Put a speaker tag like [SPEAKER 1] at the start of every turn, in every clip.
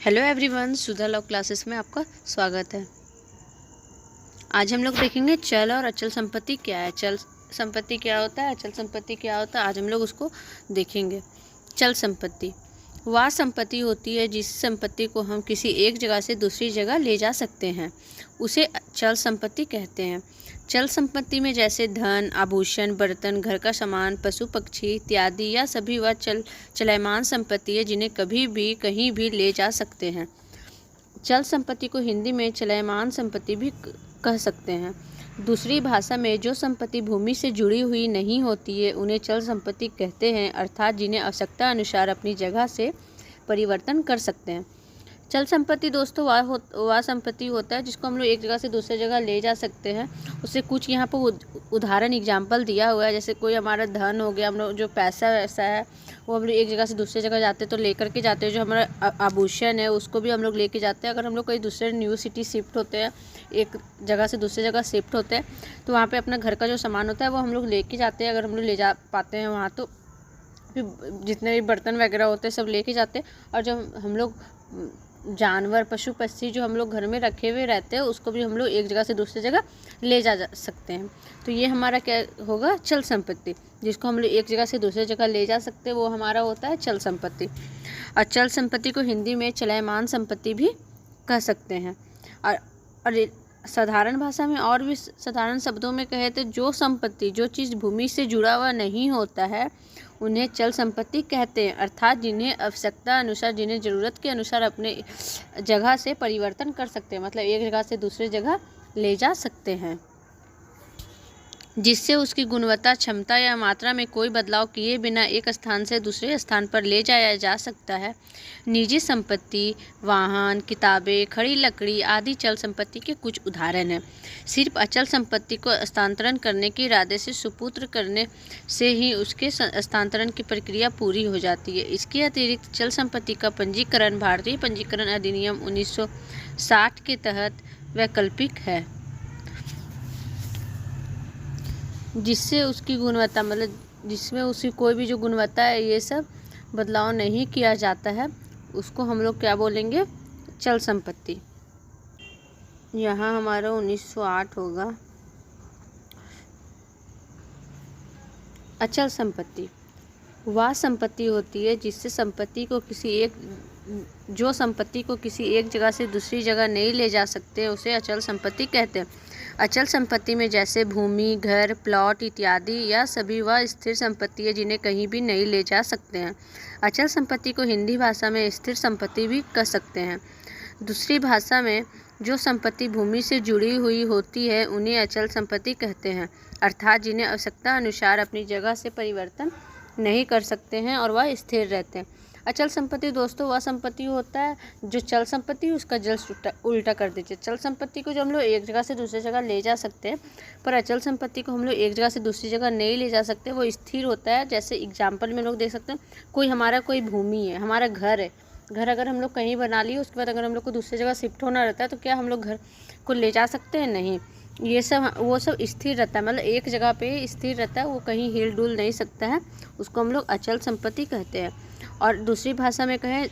[SPEAKER 1] Hello everyone, सुधा law classes में आपका स्वागत है। आज हम लोग देखेंगे चल और अचल संपत्ति क्या है। चल संपत्ति क्या होता है, अचल संपत्ति क्या होता है, आज हम लोग उसको देखेंगे। चल संपत्ति वह संपत्ति होती है जिस संपत्ति को हम किसी एक जगह से दूसरी जगह ले जा सकते हैं, उसे चल संपत्ति कहते हैं। चल संपत्ति में जैसे धन, आभूषण, बर्तन, घर का सामान, पशु पक्षी इत्यादि या सभी वह चलयमान संपत्ति है जिन्हें कभी भी कहीं भी ले जा सकते हैं। चल संपत्ति को हिंदी में चलयमान संपत्ति भी कह सकते हैं। दूसरी भाषा में जो संपत्ति भूमि से जुड़ी हुई नहीं होती है उन्हें चल संपत्ति कहते हैं, अर्थात जिन्हें आवश्यकता अनुसार अपनी जगह से परिवर्तन कर सकते हैं। चल संपत्ति दोस्तों वह संपत्ति होता है जिसको हम लोग एक जगह से दूसरी जगह ले जा सकते हैं। उससे कुछ यहाँ पर उदाहरण एग्जाम्पल दिया हुआ है। जैसे कोई हमारा धन हो गया, हम लोग जो पैसा वैसा है वो हम लोग एक जगह से दूसरी जगह जाते तो लेकर के जाते हैं। जो हमारा आभूषण है उसको भी हम लोग लेके जाते हैं। अगर हम लोग कहीं दूसरे न्यू सिटी शिफ्ट होते हैं, एक जगह से दूसरी जगह शिफ्ट होते हैं, तो वहाँ पे अपना घर का जो सामान होता है वो हम लोग लेके जाते हैं। अगर हम लोग ले जा पाते हैं वहाँ, तो फिर जितने भी बर्तन वगैरह होते हैं सब लेके जाते हैं। और जब हम लोग जानवर, पशु पक्षी जो हम लोग घर में रखे हुए रहते हैं उसको भी हम लोग एक जगह से दूसरी जगह ले जा सकते हैं। तो ये हमारा क्या होगा, चल संपत्ति। जिसको हम लोग एक जगह से दूसरी जगह ले जा सकते हैं वो हमारा होता है चल संपत्ति। और चल संपत्ति को हिंदी में चलयमान संपत्ति भी कह सकते हैं। और साधारण भाषा में और भी साधारण शब्दों में कहे तो जो संपत्ति, जो चीज़ भूमि से जुड़ा हुआ नहीं होता है उन्हें चल संपत्ति कहते हैं, अर्थात जिन्हें आवश्यकता अनुसार, जिन्हें ज़रूरत के अनुसार अपने जगह से परिवर्तन कर सकते हैं, मतलब एक जगह से दूसरी जगह ले जा सकते हैं, जिससे उसकी गुणवत्ता, क्षमता या मात्रा में कोई बदलाव किए बिना एक स्थान से दूसरे स्थान पर ले जाया जा सकता है। निजी संपत्ति, वाहन, किताबें, खड़ी लकड़ी आदि चल संपत्ति के कुछ उदाहरण हैं। सिर्फ अचल संपत्ति को हस्तांतरण करने के इरादे से सुपुत्र करने से ही उसके हस्तांतरण की प्रक्रिया पूरी हो जाती है। इसके अतिरिक्त चल संपत्ति का पंजीकरण भारतीय पंजीकरण अधिनियम 1960 के तहत वैकल्पिक है, जिससे उसकी गुणवत्ता, मतलब जिसमें उसकी कोई भी जो गुणवत्ता है ये सब बदलाव नहीं किया जाता है, उसको हम लोग क्या बोलेंगे, चल संपत्ति। यहाँ हमारा 1908 होगा। अचल संपत्ति वह संपत्ति होती है जिससे संपत्ति को किसी एक जगह से दूसरी जगह नहीं ले जा सकते, उसे अचल संपत्ति कहते हैं। अचल संपत्ति में जैसे भूमि, घर, प्लॉट इत्यादि या सभी वह स्थिर संपत्ति है जिन्हें कहीं भी नहीं ले जा सकते हैं। अचल संपत्ति को हिंदी भाषा में स्थिर संपत्ति भी कह सकते हैं। दूसरी भाषा में जो संपत्ति भूमि से जुड़ी हुई होती है उन्हें अचल संपत्ति कहते हैं, अर्थात जिन्हें आवश्यकता अनुसार अपनी जगह से परिवर्तन नहीं कर सकते हैं और वह स्थिर रहते हैं। अचल संपत्ति दोस्तों वह संपत्ति होता है जो चल संपत्ति, उसका जस्ट उल्टा कर दीजिए। चल संपत्ति को जो हम लोग एक जगह से दूसरी जगह ले जा सकते हैं, पर अचल संपत्ति को हम लोग एक जगह से दूसरी जगह नहीं ले जा सकते, वो स्थिर होता है। जैसे एग्जाम्पल में लोग देख सकते हैं, कोई भूमि है, हमारा घर है, घर अगर हम लोग कहीं बना लिए उसके बाद अगर हम लोग को दूसरी जगह शिफ्ट होना रहता है तो क्या हम लोग घर को ले जा सकते हैं? नहीं। ये सब वो सब स्थिर रहता है, मतलब एक जगह पे स्थिर रहता है, वो कहीं हिल डुल नहीं सकता है, उसको हम लोग अचल संपत्ति कहते हैं। और दूसरी भाषा में कहें,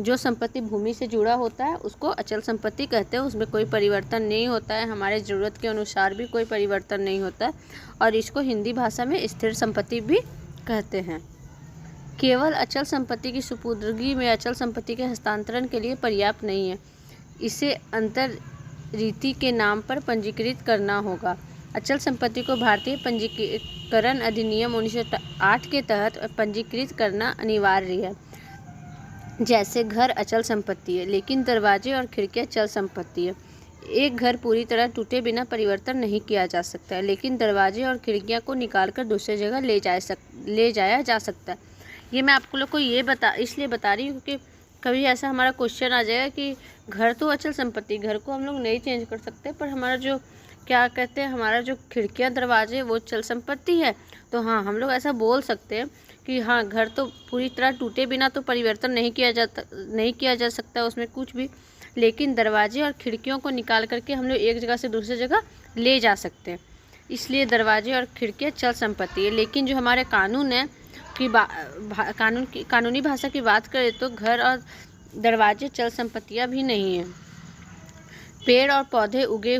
[SPEAKER 1] जो संपत्ति भूमि से जुड़ा होता है उसको अचल संपत्ति कहते हैं, उसमें कोई परिवर्तन नहीं होता है, हमारे ज़रूरत के अनुसार भी कोई परिवर्तन नहीं होता है, और इसको हिंदी भाषा में स्थिर संपत्ति भी कहते हैं। केवल अचल संपत्ति की सुपुर्दगी में अचल संपत्ति के हस्तांतरण के लिए पर्याप्त नहीं है, इसे अंतर रीति के नाम पर पंजीकृत करना होगा। अचल संपत्ति को भारतीय पंजीकरण अधिनियम 1908 के तहत पंजीकृत करना अनिवार्य है। जैसे घर अचल संपत्ति है लेकिन दरवाजे और खिड़कियां चल संपत्ति है। एक घर पूरी तरह टूटे बिना परिवर्तन नहीं किया जा सकता है, लेकिन दरवाजे और खिड़कियां को निकालकर दूसरी जगह ले जाया जा सकता है। ये मैं आपको लोग को इसलिए बता रही हूँ क्योंकि कभी ऐसा हमारा क्वेश्चन आ जाएगा कि घर तो अचल संपत्ति, घर को हम लोग नहीं चेंज कर सकते, पर हमारा जो क्या कहते हैं, हमारा जो खिड़कियाँ दरवाजे वो चल संपत्ति है। तो हाँ, हम लोग ऐसा बोल सकते हैं कि हाँ, घर तो पूरी तरह टूटे बिना तो परिवर्तन नहीं किया जा सकता उसमें कुछ भी, लेकिन दरवाजे और खिड़कियों को निकाल करके हम लोग एक जगह से दूसरी जगह ले जा सकते हैं, इसलिए दरवाजे और खिड़कियाँ चल संपत्ति है। लेकिन जो हमारे कानून है कि कानूनी भाषा की बात करें तो घर और दरवाजे चल संपत्तियाँ भी नहीं हैं। पेड़ और पौधे, उगी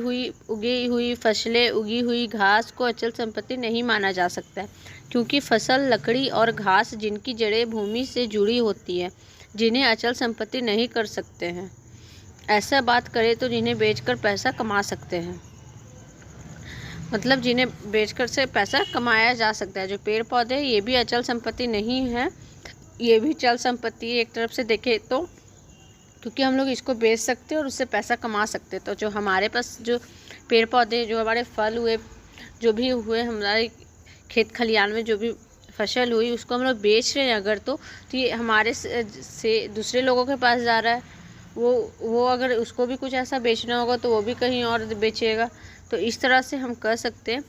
[SPEAKER 1] हुई फसलें, उगी हुई घास को अचल संपत्ति नहीं माना जा सकता है, क्योंकि फसल, लकड़ी और घास जिनकी जड़ें भूमि से जुड़ी होती है, जिन्हें अचल संपत्ति नहीं कर सकते हैं। ऐसा बात करें तो जिन्हें बेचकर पैसा कमा सकते हैं, मतलब जिन्हें बेचकर से पैसा कमाया जा सकता है। जो पेड़ पौधे, ये भी अचल संपत्ति नहीं है, ये भी चल संपत्ति है एक तरफ से देखें तो, क्योंकि हम लोग इसको बेच सकते हैं और उससे पैसा कमा सकते हैं। तो जो हमारे पास जो पेड़ पौधे, जो हमारे फल हुए, जो भी हुए हमारे खेत खलिहान में जो भी फसल हुई, उसको हम लोग बेच रहे हैं अगर तो ये हमारे से दूसरे लोगों के पास जा रहा है। वो अगर उसको भी कुछ ऐसा बेचना होगा तो वो भी कहीं और बेचेगा। तो इस तरह से हम कह सकते हैं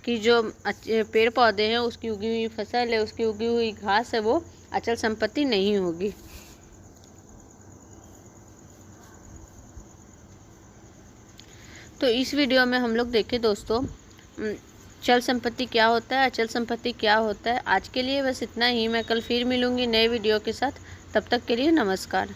[SPEAKER 1] कि जो पेड़ पौधे हैं, उसकी उगी हुई फसल है, उसकी उगी हुई घास है, वो अचल संपत्ति नहीं होगी। तो इस वीडियो में हम लोग देखें दोस्तों, चल संपत्ति क्या होता है, अचल संपत्ति क्या होता है। आज के लिए बस इतना ही। मैं कल फिर मिलूँगी नए वीडियो के साथ। तब तक के लिए नमस्कार।